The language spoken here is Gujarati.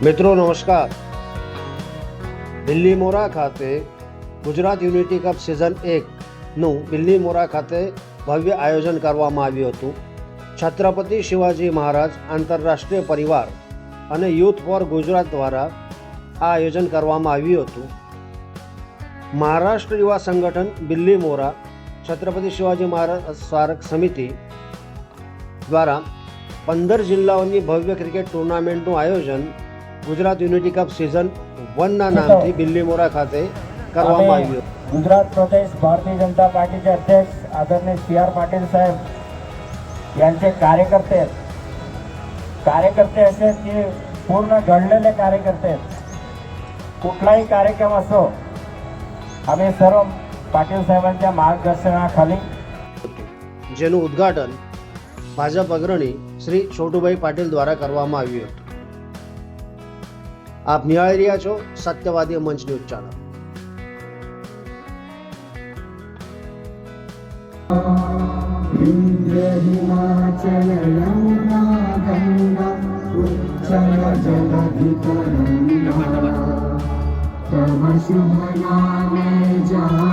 મિત્રો નમસ્કાર. બિલ્લીમોરા ખાતે ગુજરાત યુનિટી કપ સિઝન 1નું બિલ્લીમોરા ખાતે ભવ્ય આયોજન કરવામાં આવ્યું હતું. છત્રપતિ શિવાજી મહારાજ આંતરરાષ્ટ્રીય પરિવાર અને યુથ ફોર ગુજરાત દ્વારા આ આયોજન કરવામાં આવ્યું હતું. મહારાષ્ટ્ર યુવા સંગઠન બિલ્લીમોરા છત્રપતિ શિવાજી મહારાજ સ્મારક સમિતિ દ્વારા 15 જિલ્લાઓની ભવ્ય ક્રિકેટ ટુર્નામેન્ટનું આયોજન ગુજરાત યુનિટી કપ સિઝન 1ના નામથી બિલ્લીમોરા ખાતે કરવામાં આવ્યું. गुजरात प्रदेश भारतीय जनता पार्टीचे अध्यक्ष आदरणीय CR पाटील साहेब यांचे कार्यकर्ते असे की पूर्ण घडलेले कार्यकर्ते, कुठलाही कार्यक्रम असो आम्ही सर्व पाटील साहेबांच्या मार्गदर्शनाखाली, જેનું ઉદ્ઘાટન ભાજપ અગ્રણી શ્રી છોટુભાઈ પાટીલ દ્વારા કરવામાં આવ્યું હતું. આપ નિહાળી રહ્યા છો સત્યવાદી મંચ ન્યૂઝ ચેનલ. हिमाचल यमुना गंगा उच्चल जलधि तरंगा तव शुभ नामे जहाँ